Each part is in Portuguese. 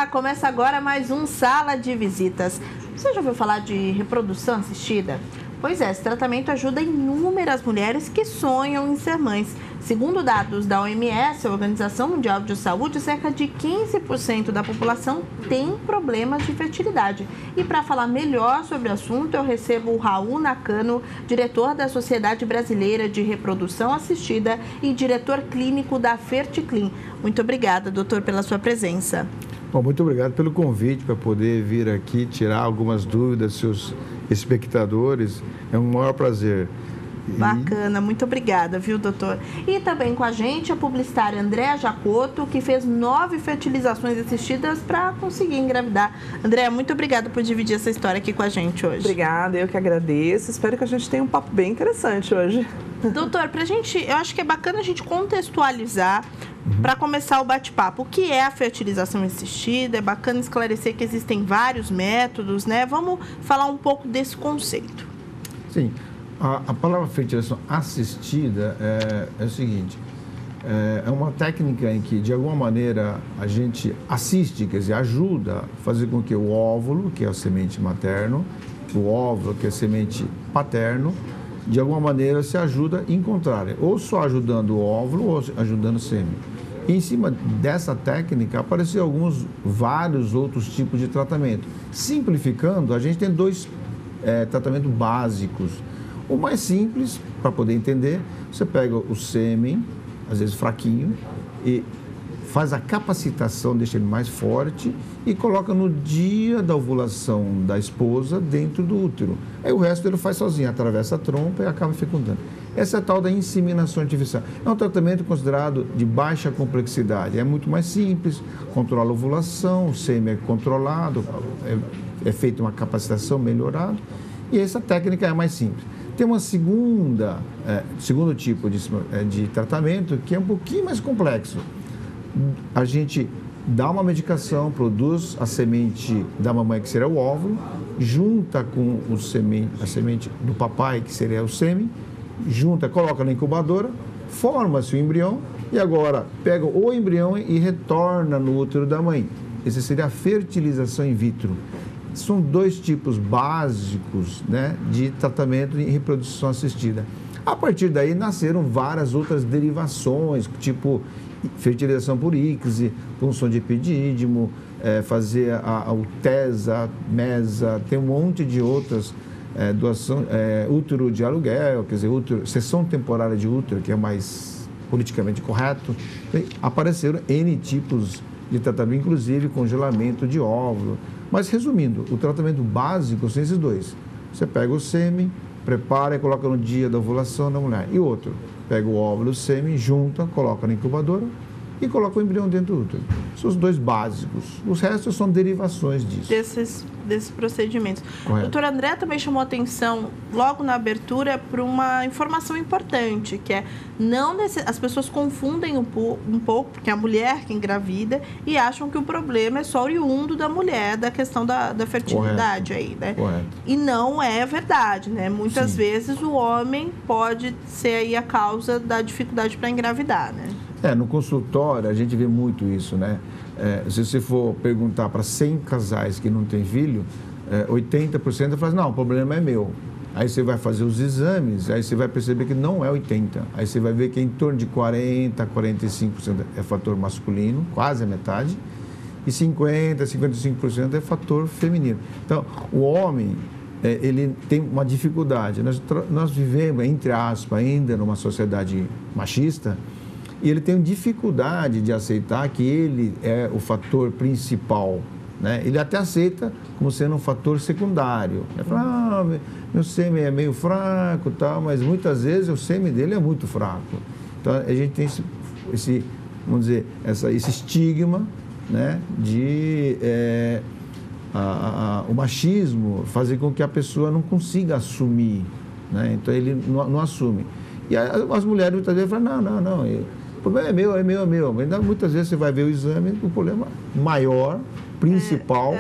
Olá, começa agora mais um Sala de Visitas. Você já ouviu falar de reprodução assistida? Pois é, esse tratamento ajuda inúmeras mulheres que sonham em ser mães. Segundo dados da OMS, a Organização Mundial de Saúde, cerca de 15% da população tem problemas de fertilidade. E para falar melhor sobre o assunto, eu recebo o Raul Nakano, diretor da Sociedade Brasileira de Reprodução Assistida e diretor clínico da Ferticlin. Muito obrigada, doutor, pela sua presença. Bom, muito obrigado pelo convite para poder vir aqui tirar algumas dúvidas dos seus espectadores. É um maior prazer. Bacana, muito obrigada, viu, doutor? E também com a gente a publicitária Andréa Jacoto, que fez 9 fertilizações assistidas para conseguir engravidar. Andréa, muito obrigada por dividir essa história aqui com a gente hoje. Obrigada, eu que agradeço. Espero que a gente tenha um papo bem interessante hoje. Doutor, pra gente, eu acho que é bacana a gente contextualizar para começar o bate-papo. O que é a fertilização assistida? É bacana esclarecer que existem vários métodos, né? Vamos falar um pouco desse conceito. Sim. A palavra fertilização assistida é o seguinte, é uma técnica em que, de alguma maneira, a gente assiste, quer dizer, ajuda a fazer com que o óvulo, que é a semente materno, o óvulo, que é a semente paterno, de alguma maneira se ajuda a encontrarem, ou só ajudando o óvulo, ou ajudando o sêmen. E em cima dessa técnica, apareceram vários outros tipos de tratamento. Simplificando, a gente tem 2 tratamentos básicos. O mais simples, para poder entender, você pega o sêmen, às vezes fraquinho, e faz a capacitação, deixa ele mais forte e coloca no dia da ovulação da esposa dentro do útero. Aí o resto ele faz sozinho, atravessa a trompa e acaba fecundando. Essa é a tal da inseminação artificial. É um tratamento considerado de baixa complexidade, é muito mais simples, controla a ovulação, o sêmen é controlado, é feita uma capacitação melhorada e essa técnica é mais simples. Tem uma segundo tipo de tratamento que é um pouquinho mais complexo. A gente dá uma medicação, produz a semente da mamãe, que seria o óvulo, junta com a semente do papai, que seria o sêmen, coloca na incubadora, forma-se o embrião e agora pega o embrião e retorna no útero da mãe. Essa seria a fertilização in vitro. São 2 tipos básicos, né, de tratamento em reprodução assistida. A partir daí nasceram várias outras derivações, tipo fertilização por íctise, punção de epidídimo, fazer o TESA, MESA, tem um monte de outras doação, útero de aluguel, quer dizer, cessão temporária de útero, que é mais politicamente correto. Apareceram N tipos de tratamento, inclusive congelamento de óvulo. Mas, resumindo, o tratamento básico são esses 2. Você pega o sêmen, prepara e coloca no dia da ovulação da mulher. E outro, pega o óvulo, o sêmen, junta, coloca na incubadora e coloca o embrião dentro do útero. São os 2 básicos. Os restos são derivações disso. Desses procedimentos. Correto. O doutor André também chamou atenção, logo na abertura, para uma informação importante, que é as pessoas confundem um pouco, porque é a mulher que engravida, e acham que o problema é só oriundo da mulher, da questão da fertilidade. Correto. Aí, né? Correto. E não é verdade, né? Muitas vezes o homem pode ser aí a causa da dificuldade para engravidar, né? No consultório a gente vê muito isso, né? Se você for perguntar para 100 casais que não têm filho, 80% fala, não, o problema é meu. Aí você vai fazer os exames, aí você vai perceber que não é 80%. Aí você vai ver que em torno de 40%, 45% é fator masculino, quase a metade, e 50%, 55% é fator feminino. Então, o homem, ele tem uma dificuldade. Nós vivemos, entre aspas, ainda numa sociedade machista, e ele tem dificuldade de aceitar que ele é o fator principal, né? Ele até aceita como sendo um fator secundário. Ele fala, meu sêmen é meio fraco, tal, mas muitas vezes o sêmen dele é muito fraco. Então, a gente tem esse vamos dizer, esse estigma, né, de o machismo fazer com que a pessoa não consiga assumir, né? Então, ele não assume. E as mulheres muitas vezes falam, não. O problema é meu. Mas muitas vezes você vai ver o exame, o problema maior, principal,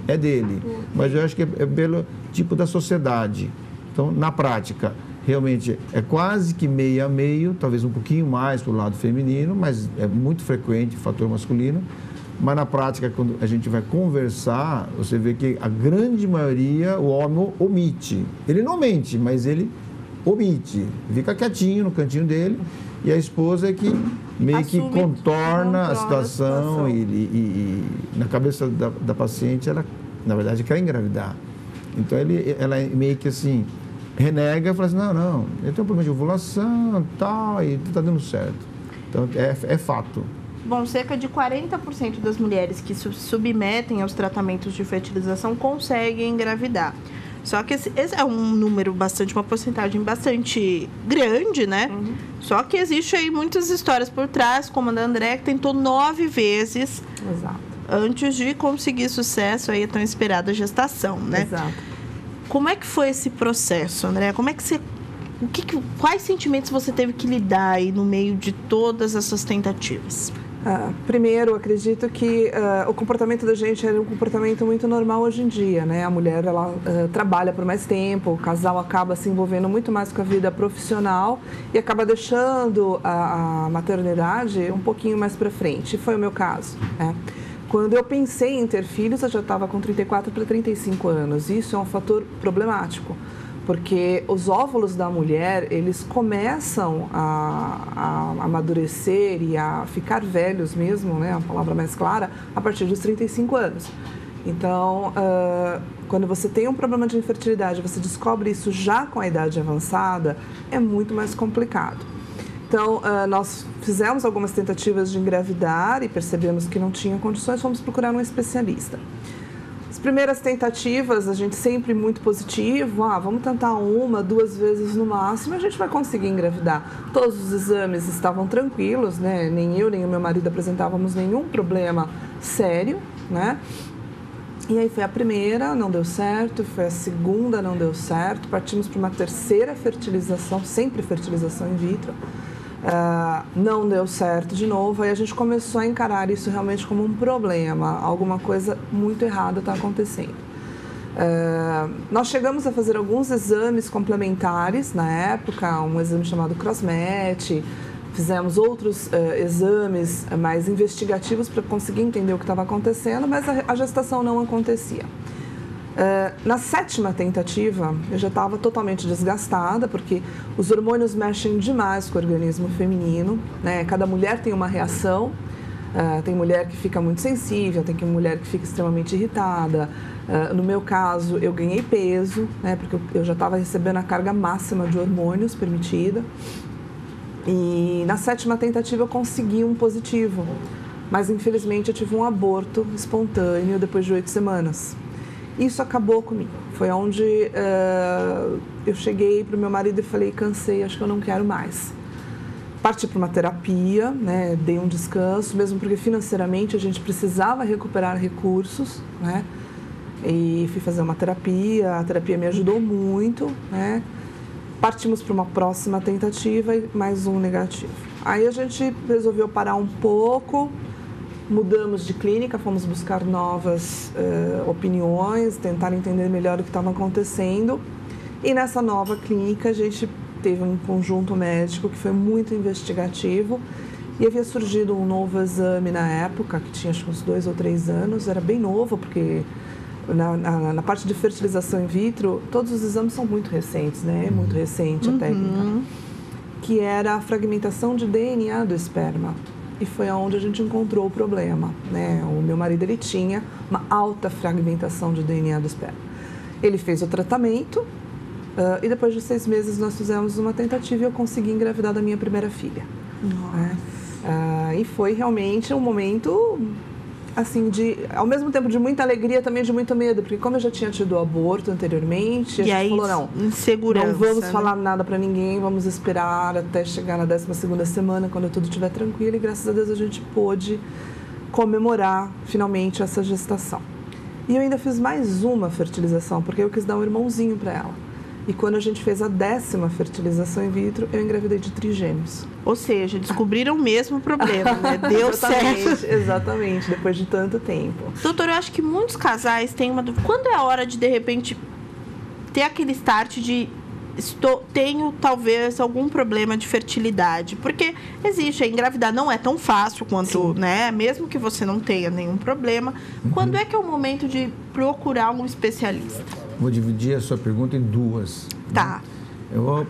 é dele. Mas eu acho que é pelo tipo da sociedade. Então, na prática, realmente é quase que meio a meio, talvez um pouquinho mais para o lado feminino, mas é muito frequente o fator masculino. mas na prática, quando a gente vai conversar, você vê que a grande maioria, o homem omite. Ele não mente, mas ele omite. Fica quietinho no cantinho dele e a esposa é que meio que contorna a situação e na cabeça da paciente, ela, na verdade, quer engravidar. Então, ela meio que assim, renega e fala assim, não, eu tenho um problema de ovulação tal, e tá dando certo. Então, é fato. Bom, cerca de 40% das mulheres que se submetem aos tratamentos de fertilização conseguem engravidar. Só que esse é um número uma porcentagem bastante grande, né? Uhum. Só que existe aí muitas histórias por trás, como a da André, que tentou 9 vezes antes de conseguir sucesso aí a tão esperada gestação, né? Exato. Como é que foi esse processo, André? Como é que você... quais sentimentos você teve que lidar aí no meio de todas essas tentativas? Primeiro, acredito que o comportamento da gente é um comportamento muito normal hoje em dia, né? A mulher, ela trabalha por mais tempo, o casal acaba se envolvendo muito mais com a vida profissional e acaba deixando a maternidade um pouquinho mais para frente. E foi o meu caso, né? Quando eu pensei em ter filhos, eu já estava com 34 para 35 anos. Isso é um fator problemático, porque os óvulos da mulher, eles começam a amadurecer e a ficar velhos mesmo, né, a palavra mais clara, a partir dos 35 anos. Então, quando você tem um problema de infertilidade, você descobre isso já com a idade avançada, é muito mais complicado. Então, nós fizemos algumas tentativas de engravidar e percebemos que não tinha condições, fomos procurar um especialista. As primeiras tentativas, a gente sempre muito positivo, vamos tentar 1, 2 vezes no máximo, a gente vai conseguir engravidar. Todos os exames estavam tranquilos, né? Nem eu, nem o meu marido apresentávamos nenhum problema sério, né? E aí foi a primeira, não deu certo, foi a segunda, não deu certo, partimos para uma terceira fertilização, sempre fertilização in vitro. Não deu certo de novo, aí a gente começou a encarar isso realmente como um problema, alguma coisa muito errada está acontecendo. Nós chegamos a fazer alguns exames complementares na época, um exame chamado CrossMatch, fizemos outros exames mais investigativos para conseguir entender o que estava acontecendo, mas a gestação não acontecia. Na 7ª tentativa, eu já estava totalmente desgastada, porque os hormônios mexem demais com o organismo feminino, né? Cada mulher tem uma reação, tem mulher que fica muito sensível, tem mulher que fica extremamente irritada. No meu caso, eu ganhei peso, né? Porque eu já estava recebendo a carga máxima de hormônios permitida. E na 7ª tentativa eu consegui um positivo, mas infelizmente eu tive um aborto espontâneo depois de 8 semanas. Isso acabou comigo. Foi onde eu cheguei para o meu marido e falei, cansei, acho que eu não quero mais. Parti para uma terapia, né? Dei um descanso, mesmo porque financeiramente a gente precisava recuperar recursos, né? E fui fazer uma terapia, a terapia me ajudou muito, né? Partimos para uma próxima tentativa e mais um negativo. Aí a gente resolveu parar um pouco, mudamos de clínica, fomos buscar novas opiniões, tentar entender melhor o que estava acontecendo. E nessa nova clínica a gente teve um conjunto médico que foi muito investigativo e havia surgido um novo exame na época, que tinha acho que uns 2 ou 3 anos, era bem novo, porque na parte de fertilização in vitro, todos os exames são muito recentes, né? É muito recente a técnica. Que era a fragmentação de DNA do esperma. E foi onde a gente encontrou o problema, né? O meu marido, ele tinha uma alta fragmentação de DNA do esperma. Ele fez o tratamento e depois de 6 meses nós fizemos uma tentativa e eu consegui engravidar da minha primeira filha. E foi realmente um momento, assim, ao mesmo tempo de muita alegria, também de muito medo, porque como eu já tinha tido aborto anteriormente, a gente falou, não vamos falar nada para ninguém, vamos esperar até chegar na 12ª semana, quando tudo estiver tranquilo, e graças a Deus a gente pôde comemorar finalmente essa gestação. E eu ainda fiz mais uma fertilização, porque eu quis dar um irmãozinho para ela. E quando a gente fez a 10ª fertilização in vitro, eu engravidei de trigêmeos. Ou seja, descobriram o mesmo problema, né? Deu certo. Exatamente, depois de tanto tempo. Doutora, eu acho que muitos casais têm uma dúvida. Quando é a hora de repente, ter aquele start de tenho talvez algum problema de fertilidade, porque existe, engravidar não é tão fácil quanto, né, mesmo que você não tenha nenhum problema. Quando é que é o momento de procurar um especialista? Vou dividir a sua pergunta em duas. Tá.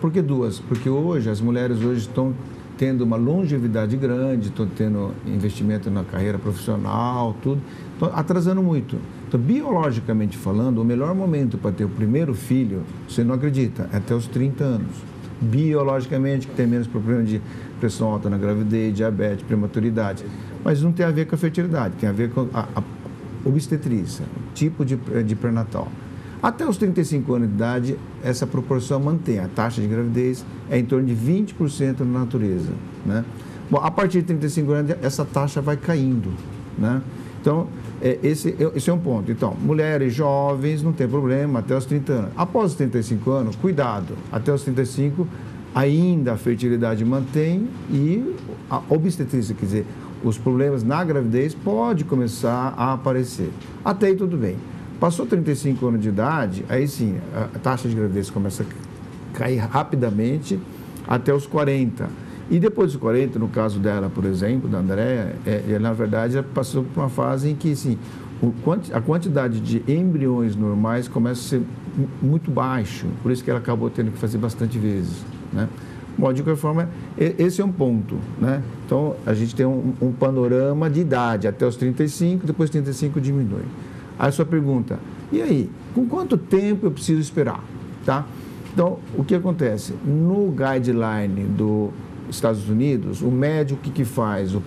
Por que duas? Porque hoje, as mulheres hoje estão tendo uma longevidade grande, estão tendo investimento na carreira profissional, tudo, estão atrasando muito. Então, biologicamente falando, o melhor momento para ter o primeiro filho, você não acredita, é até os 30 anos. Biologicamente, que tem menos problema de pressão alta na gravidez, diabetes, prematuridade. Mas não tem a ver com a fertilidade, tem a ver com a obstetrícia, o tipo de pré-natal. Até os 35 anos de idade, essa proporção mantém. A taxa de gravidez é em torno de 20% na natureza, né? Bom, a partir de 35 anos, essa taxa vai caindo, né? Então, esse é um ponto. Então, mulheres jovens não tem problema até os 30 anos. Após os 35 anos, cuidado. Até os 35, ainda a fertilidade mantém e a obstetrícia, quer dizer, os problemas na gravidez pode começar a aparecer. Até aí tudo bem. Passou 35 anos de idade, aí sim, a taxa de gravidez começa a cair rapidamente até os 40. E depois dos 40, no caso dela, por exemplo, da Andréa, na verdade, ela passou por uma fase em que, sim, a quantidade de embriões normais começa a ser muito baixo, por isso que ela acabou tendo que fazer bastante vezes, né? Bom, de qualquer forma, esse é um ponto, né? Então, a gente tem um panorama de idade, até os 35, depois 35 diminui. Aí a sua pergunta, e aí, com quanto tempo eu preciso esperar, tá? Então, o que acontece? No guideline dos Estados Unidos, o médico que faz o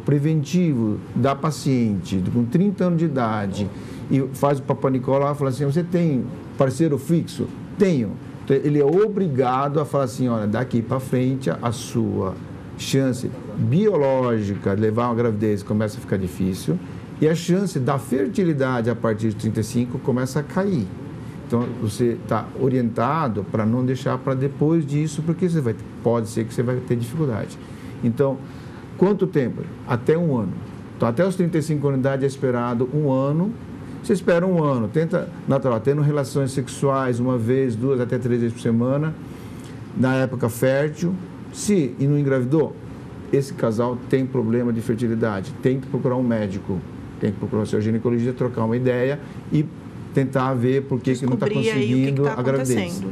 preventivo da paciente com 30 anos de idade e faz o Papa Nicolau, fala assim, você tem parceiro fixo? Tenho. Então, ele é obrigado a falar assim, olha, daqui para frente a sua chance biológica de levar uma gravidez começa a ficar difícil, e a chance da fertilidade a partir de 35 começa a cair. Então, você está orientado para não deixar para depois disso, porque pode ser que você vai ter dificuldade. Então, quanto tempo? Até 1 ano. Então, até os 35 anos de idade é esperado 1 ano. Você espera 1 ano, tenta, natural, tendo relações sexuais 1 vez, 2, até 3 vezes por semana, na época fértil. Se não engravidou, esse casal tem problema de fertilidade, tem que procurar um médico. Tem que procurar o seu ginecologista, trocar uma ideia e tentar ver por que não está conseguindo a gravidez.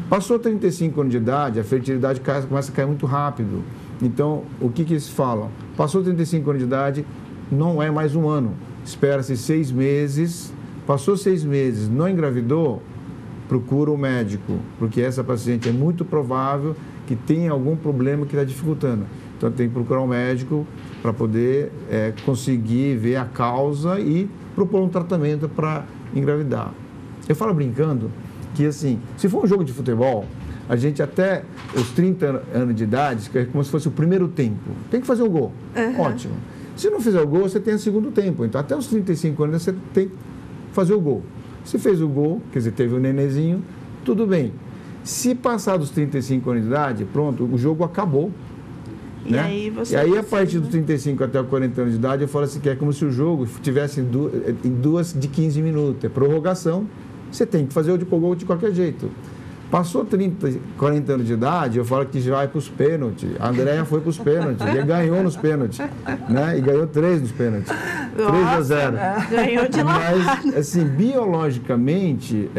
Passou 35 anos de idade, a fertilidade começa a cair muito rápido. Então, o que eles falam? Passou 35 anos de idade, não é mais 1 ano. Espera-se 6 meses. Passou 6 meses, não engravidou, procura o médico, porque essa paciente é muito provável que tenha algum problema que está dificultando. Então, tem que procurar um médico para poder conseguir ver a causa e propor um tratamento para engravidar. Eu falo brincando que, assim, se for um jogo de futebol, a gente até os 30 anos de idade, que é como se fosse o primeiro tempo, tem que fazer o gol. Ótimo. Se não fizer o gol, você tem o segundo tempo. Então, até os 35 anos, você tem que fazer o gol. Se fez o gol, quer dizer, teve o nenenzinho, tudo bem. Se passar dos 35 anos de idade, pronto, o jogo acabou. E aí, a partir dos 35 até os 40 anos de idade, eu falo assim, que é como se o jogo tivesse em 2 de 15 minutos. É prorrogação, você tem que fazer o gol de qualquer jeito. Passou 30, 40 anos de idade, eu falo que já vai para os pênaltis. A Andréa foi para os pênaltis e ganhou nos pênaltis, né? E ganhou 3 nos pênaltis. 3-0. Ganhou de lavada. Mas, assim, biologicamente,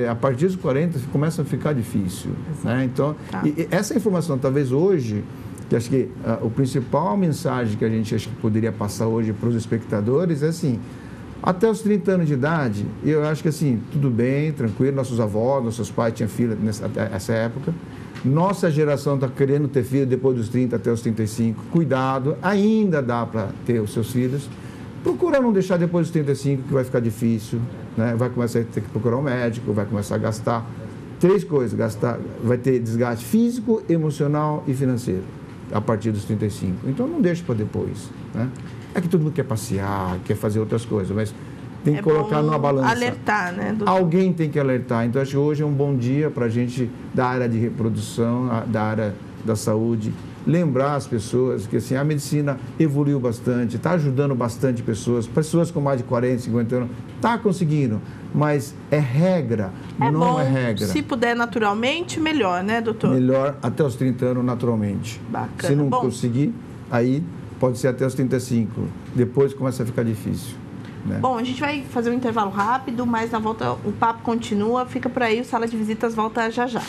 a partir dos 40 começa a ficar difícil, né? Então, e essa informação, talvez hoje, que acho que a principal mensagem que a gente acho que poderia passar hoje para os espectadores é assim, até os 30 anos de idade, eu acho que assim, tudo bem, tranquilo, nossos avós, nossos pais tinham filho nessa época, nossa geração está querendo ter filho depois dos 30 até os 35, cuidado, ainda dá para ter os seus filhos, procura não deixar depois dos 35 que vai ficar difícil, né? Vai começar a ter que procurar um médico, vai começar a gastar 3 coisas, vai ter desgaste físico, emocional e financeiro a partir dos 35, então não deixa para depois, né? É que todo mundo quer passear, quer fazer outras coisas, mas tem que colocar numa balança. Alertar, né? Doutor? Alguém tem que alertar. Então, acho que hoje é um bom dia para a gente, da área de reprodução, da área da saúde, lembrar as pessoas que assim, a medicina evoluiu bastante, está ajudando bastante pessoas com mais de 40, 50 anos, está conseguindo, mas é regra, não é regra. Se puder naturalmente, melhor, né, doutor? Melhor até os 30 anos naturalmente. Bacana. Se não conseguir, aí pode ser até os 35, depois começa a ficar difícil. Né? Bom, a gente vai fazer um intervalo rápido, mas na volta o papo continua, fica por aí, o Sala de Visitas volta já já.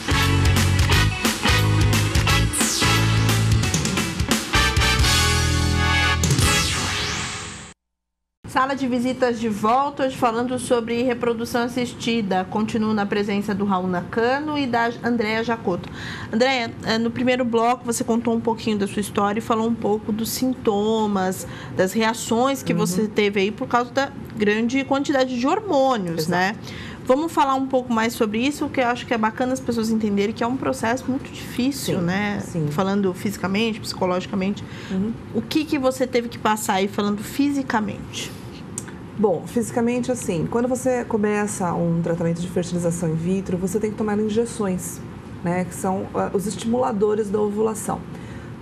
Sala de Visitas de volta, hoje falando sobre reprodução assistida. Continuo na presença do Raul Nakano e da Andréa Jacoto. Andréa, no primeiro bloco você contou um pouquinho da sua história e falou um pouco dos sintomas, das reações que você teve aí por causa da grande quantidade de hormônios, Exato. Né? Vamos falar um pouco mais sobre isso, que eu acho que é bacana as pessoas entenderem que é um processo muito difícil, né? Sim. Falando fisicamente, psicologicamente. O que você teve que passar aí falando fisicamente? Bom, fisicamente, assim, quando você começa um tratamento de fertilização in vitro, você tem que tomar injeções, né, que são os estimuladores da ovulação.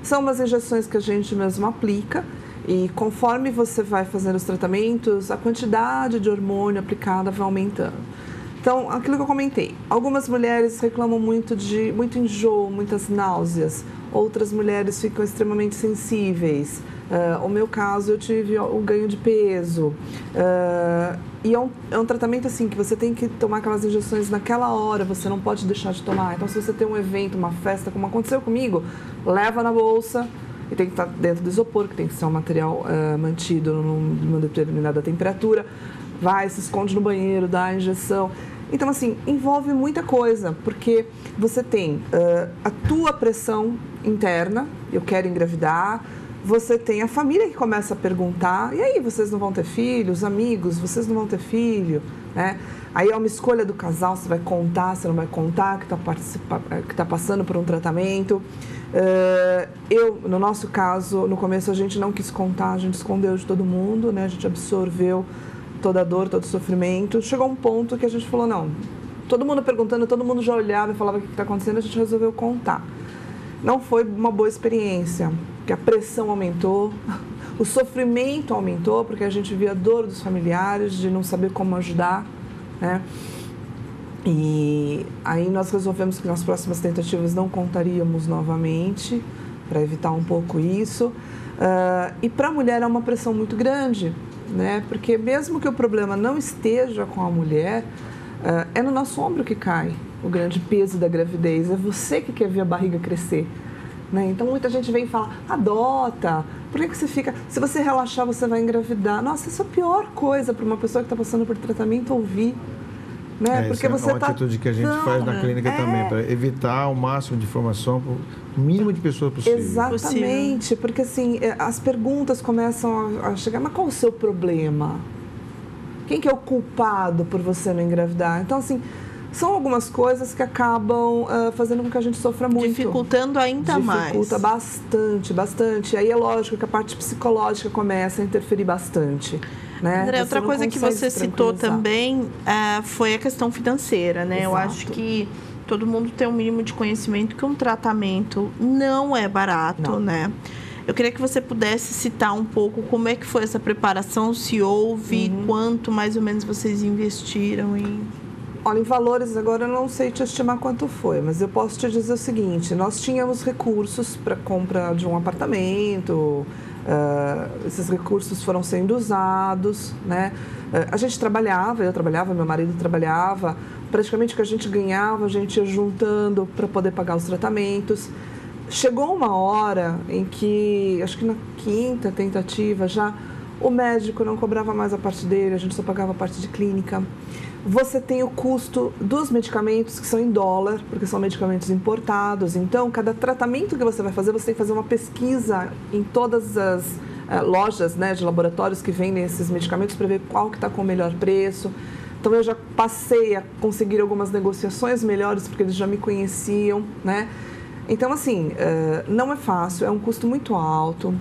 São umas injeções que a gente mesmo aplica e conforme você vai fazendo os tratamentos, a quantidade de hormônio aplicada vai aumentando. Então, aquilo que eu comentei, algumas mulheres reclamam muito enjoo, muitas náuseas, outras mulheres ficam extremamente sensíveis. O meu caso, eu tive o ganho de peso. E é um tratamento assim, que você tem que tomar aquelas injeções naquela hora, você não pode deixar de tomar. Então, se você tem um evento, uma festa, como aconteceu comigo, leva na bolsa e tem que estar dentro do isopor, que tem que ser um material mantido numa determinada temperatura. Vai, se esconde no banheiro, dá a injeção. Então, assim, envolve muita coisa, porque você tem a tua pressão interna, eu quero engravidar. Você tem a família que começa a perguntar, e aí, vocês não vão ter filho? Os amigos, vocês não vão ter filho? Né? Aí é uma escolha do casal, você vai contar, você não vai contar, que está passando por um tratamento. No nosso caso, no começo a gente não quis contar, a gente escondeu de todo mundo, né? A gente absorveu toda a dor, todo o sofrimento. Chegou um ponto que a gente falou, não, todo mundo perguntando, todo mundo já olhava e falava o que está acontecendo, a gente resolveu contar. Não foi uma boa experiência, porque a pressão aumentou, o sofrimento aumentou, porque a gente via a dor dos familiares, de não saber como ajudar, né? E aí nós resolvemos que nas próximas tentativas não contaríamos novamente, para evitar um pouco isso. E para a mulher é uma pressão muito grande, né? Porque mesmo que o problema não esteja com a mulher, é no nosso ombro que cai o grande peso da gravidez, é você que quer ver a barriga crescer, né? Então muita gente vem e fala, adota, por que você fica, se você relaxar você vai engravidar. Nossa, isso é a pior coisa para uma pessoa que está passando por tratamento ouvir, né? Porque você é uma atitude que a gente faz na clínica também, para evitar o máximo de informação para o mínimo de pessoas possível. Exatamente, porque assim, as perguntas começam a chegar, mas qual o seu problema? Quem que é o culpado por você não engravidar? Então, assim, são algumas coisas que acabam fazendo com que a gente sofra muito. Dificultando ainda mais. Dificulta bastante, bastante. Aí é lógico que a parte psicológica começa a interferir bastante. Né? André, outra coisa que você citou também foi a questão financeira, né? Exato. Eu acho que todo mundo tem um mínimo de conhecimento que um tratamento não é barato, né? Eu queria que você pudesse citar um pouco como é que foi essa preparação, se houve, quanto mais ou menos vocês investiram em... Olha, em valores agora eu não sei te estimar quanto foi, mas eu posso te dizer o seguinte, nós tínhamos recursos para compra de um apartamento, esses recursos foram sendo usados, né? A gente trabalhava, eu trabalhava, meu marido trabalhava, praticamente o que a gente ganhava, a gente ia juntando para poder pagar os tratamentos. Chegou uma hora em que, acho que na quinta tentativa já, o médico não cobrava mais a parte dele, a gente só pagava a parte de clínica. Você tem o custo dos medicamentos, que são em dólar, porque são medicamentos importados. Então, cada tratamento que você vai fazer, você tem que fazer uma pesquisa em todas as lojas, né, de laboratórios que vendem esses medicamentos para ver qual que está com o melhor preço. Então, eu já passei a conseguir algumas negociações melhores, porque eles já me conheciam, né? Então, assim, não é fácil, é um custo muito alto.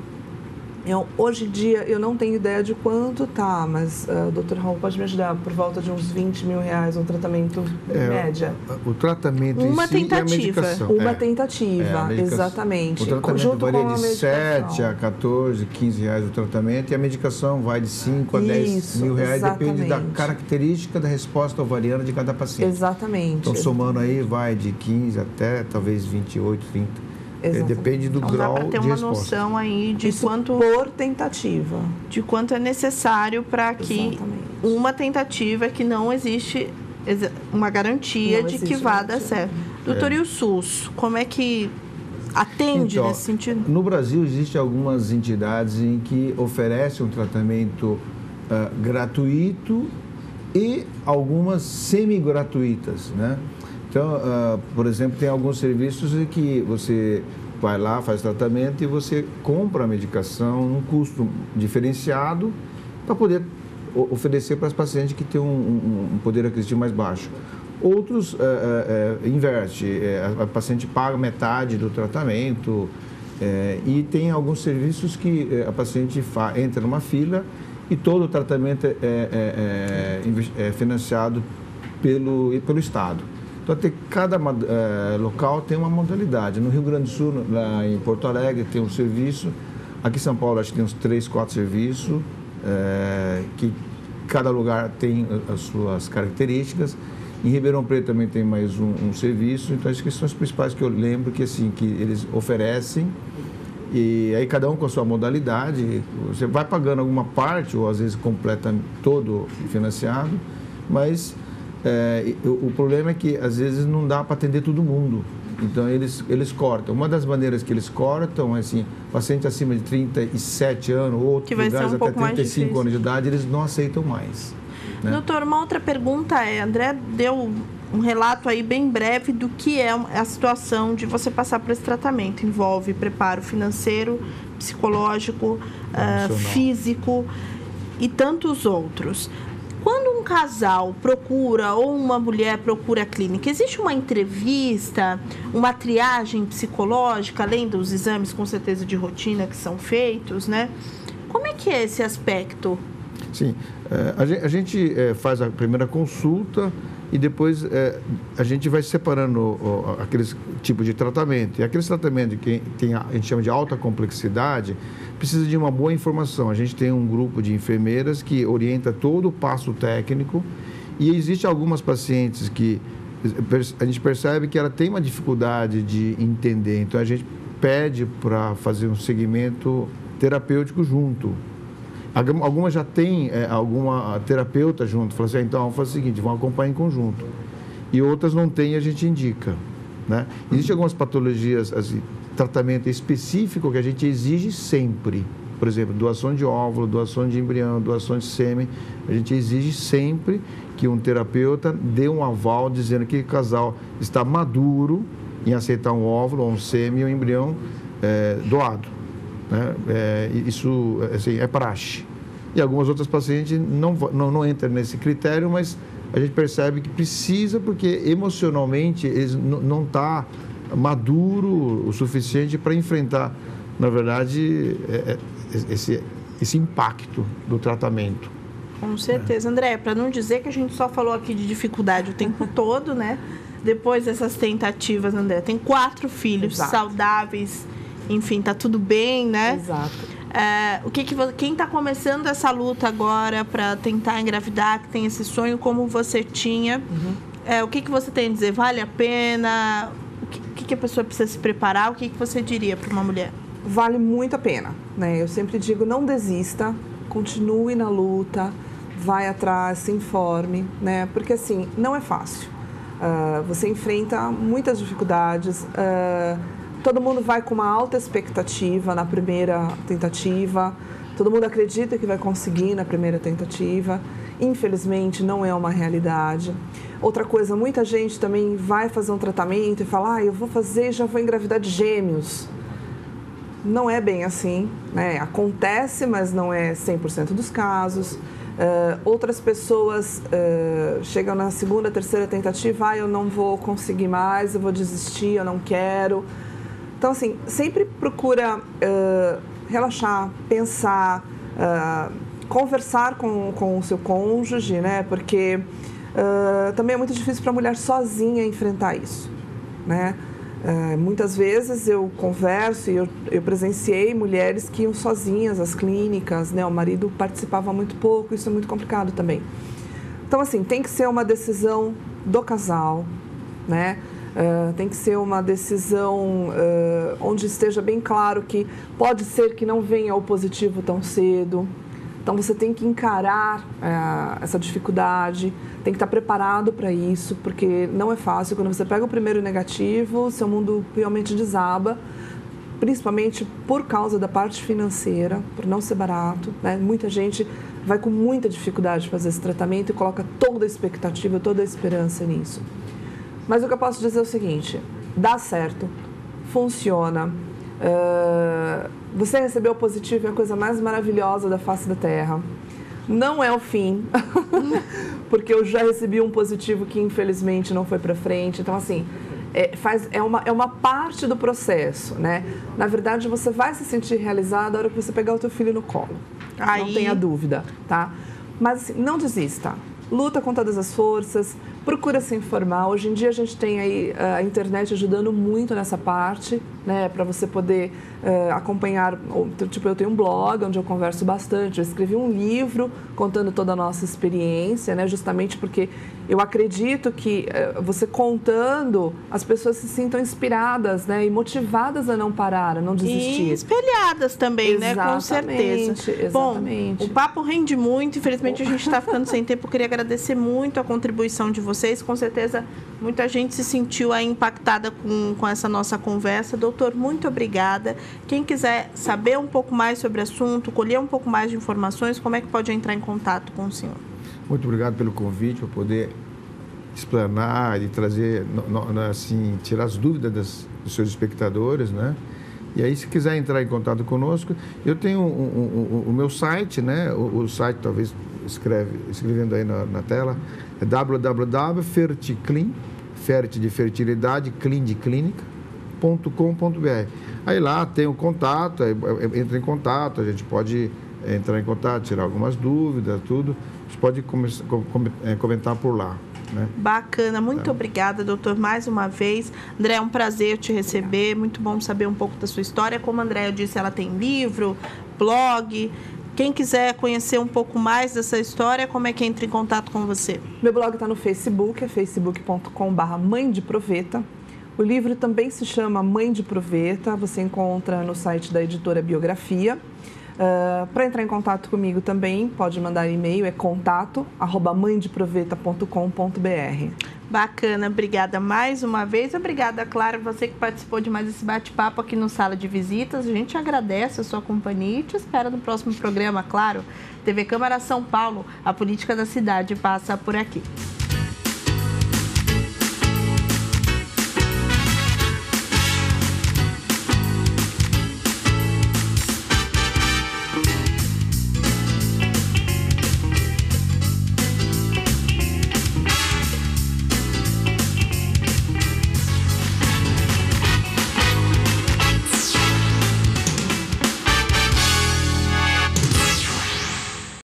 Hoje em dia, eu não tenho ideia de quanto tá, mas o Dr. Raul pode me ajudar, por volta de uns R$20 mil um tratamento em média. O tratamento uma em si tentativa. E a medicação. Uma tentativa, exatamente. O tratamento junto varia com de 7 a 14, 15 reais o tratamento, e a medicação vai de 5 a 10 mil reais, depende da característica da resposta ovariana de cada paciente. Exatamente. Então, somando aí, vai de 15 até talvez 28, 30. Depende do grau de resposta. Dá para ter uma noção aí de quanto... por tentativa. De quanto é necessário para que uma tentativa que não existe uma garantia de que vá dar certo. Doutor, e o SUS? Como é que atende nesse sentido? No Brasil, existem algumas entidades em que oferecem um tratamento gratuito e algumas semi-gratuitas, né? Então, por exemplo, tem alguns serviços em que você vai lá, faz tratamento e você compra a medicação num custo diferenciado para poder oferecer para os pacientes que têm um poder aquisitivo mais baixo. Outros inverte, a paciente paga metade do tratamento e tem alguns serviços que a paciente entra numa fila e todo o tratamento é financiado pelo Estado. Então, cada local tem uma modalidade. No Rio Grande do Sul, lá em Porto Alegre, tem um serviço. Aqui em São Paulo, acho que tem uns 3, 4 serviços, que cada lugar tem as suas características. Em Ribeirão Preto também tem mais um serviço. Então, essas são as principais que eu lembro que eles oferecem. E aí, cada um com a sua modalidade. Você vai pagando alguma parte, ou às vezes completa todo financiado, mas... o problema é que às vezes não dá para atender todo mundo, então eles cortam. Uma das maneiras que eles cortam é assim, paciente acima de 37 anos, outros lugares até 35 anos de idade, eles não aceitam mais, né? Doutor, uma outra pergunta André deu um relato aí bem breve do que é a situação de você passar por esse tratamento. Envolve preparo financeiro, psicológico, físico e tantos outros. Quando um casal procura ou uma mulher procura a clínica, existe uma entrevista, uma triagem psicológica, além dos exames, com certeza, de rotina que são feitos, né? Como é que é esse aspecto? Sim, a gente faz a primeira consulta e depois a gente vai separando aqueles tipos de tratamento. E aqueles tratamentos que a gente chama de alta complexidade, precisa de uma boa informação. A gente tem um grupo de enfermeiras que orienta todo o passo técnico e existe algumas pacientes que a gente percebe que ela tem uma dificuldade de entender. Então, a gente pede para fazer um segmento terapêutico junto. Algumas já têm alguma terapeuta junto. Fala assim, então, vamos fazer o seguinte, vamos acompanhar em conjunto. E outras não têm, a gente indica, né? Existem algumas patologias, assim, tratamento específico que a gente exige sempre. Por exemplo, doação de óvulo, doação de embrião, doação de sêmen. A gente exige sempre que um terapeuta dê um aval dizendo que o casal está maduro em aceitar um óvulo, ou um sêmen, ou um embrião doado, né? Isso assim, é praxe. E algumas outras pacientes não entram nesse critério, mas a gente percebe que precisa, porque emocionalmente eles não estão maduro o suficiente para enfrentar, na verdade, esse impacto do tratamento. Com certeza. André, para não dizer que a gente só falou aqui de dificuldade o tempo todo, né? Depois dessas tentativas, André, tem 4 filhos saudáveis, enfim, tá tudo bem, né? Exato. Quem está começando essa luta agora para tentar engravidar, que tem esse sonho como você tinha, o que você tem a dizer? Vale a pena? O que a pessoa precisa se preparar? O que você diria para uma mulher? Vale muito a pena, né? Eu sempre digo, não desista, continue na luta, vai atrás, se informe, né? Porque assim, não é fácil. Você enfrenta muitas dificuldades, todo mundo vai com uma alta expectativa na primeira tentativa, todo mundo acredita que vai conseguir na primeira tentativa. Infelizmente, não é uma realidade. Outra coisa, muita gente também vai fazer um tratamento e fala, eu vou fazer e já vou engravidar de gêmeos. Não é bem assim, né? Acontece, mas não é 100% dos casos. Outras pessoas chegam na segunda, terceira tentativa, eu não vou conseguir mais, eu vou desistir, eu não quero. Então, assim, sempre procura relaxar, pensar, conversar com o seu cônjuge, né? Porque também é muito difícil para a mulher sozinha enfrentar isso, né? Muitas vezes eu converso e eu presenciei mulheres que iam sozinhas às clínicas, né? O marido participava muito pouco, isso é muito complicado também. Então, assim, tem que ser uma decisão do casal, né? Tem que ser uma decisão onde esteja bem claro que pode ser que não venha o positivo tão cedo. Então, você tem que encarar essa dificuldade, tem que estar preparado para isso, porque não é fácil. Quando você pega o primeiro negativo, seu mundo realmente desaba, principalmente por causa da parte financeira, por não ser barato, né? Muita gente vai com muita dificuldade de fazer esse tratamento e coloca toda a expectativa, toda a esperança nisso. Mas o que eu posso dizer é o seguinte, dá certo, funciona. Você recebeu o positivo é a coisa mais maravilhosa da face da Terra. Não é o fim, porque eu já recebi um positivo que infelizmente não foi para frente. Então, assim, é uma parte do processo, né? Na verdade, você vai se sentir realizada na hora que você pegar o teu filho no colo. Aí... Não tenha dúvida, tá? Mas, assim, não desista. Luta com todas as forças, procura se informar. Hoje em dia a gente tem aí a internet ajudando muito nessa parte, né? Para você poder acompanhar. Tipo, eu tenho um blog onde eu converso bastante. Eu escrevi um livro contando toda a nossa experiência, né? Justamente porque eu acredito que você contando, as pessoas se sintam inspiradas, né? E motivadas a não parar, a não desistir. E espelhadas também, exatamente, né? Com certeza. Exatamente. Bom, o papo rende muito. Infelizmente a gente está ficando sem tempo. Eu queria agradecer muito a contribuição de vocês. Com certeza muita gente se sentiu aí impactada com essa nossa conversa. Doutor, muito obrigada. Quem quiser saber um pouco mais sobre o assunto, colher um pouco mais de informações, como é que pode entrar em contato com o senhor? Muito obrigado pelo convite, para poder explanar e trazer, assim, tirar as dúvidas dos seus espectadores, né? E aí, se quiser entrar em contato conosco, eu tenho o meu site, né? O site, talvez, escrevendo aí na tela, é www.ferticlin, Fert de fertilidade, Clean de clínica.com.br. Aí lá tem o contato, entra em contato, a gente pode entrar em contato, tirar algumas dúvidas, tudo. Você pode comentar por lá. Né? Bacana, muito obrigada, doutor, mais uma vez. André, é um prazer te receber, muito bom saber um pouco da sua história. Como a Andréia disse, ela tem livro, blog. Quem quiser conhecer um pouco mais dessa história, como é que entra em contato com você? Meu blog está no Facebook, é facebook.com/Mãe de Proveta. O livro também se chama Mãe de Proveta, você encontra no site da editora Biografia. Para entrar em contato comigo também, pode mandar e-mail, é contato@mãedeproveta.com.br. Bacana, obrigada mais uma vez. Obrigada, Clara, você que participou de mais esse bate-papo aqui no Sala de Visitas. A gente agradece a sua companhia e te espera no próximo programa, claro. TV Câmara São Paulo, a política da cidade passa por aqui.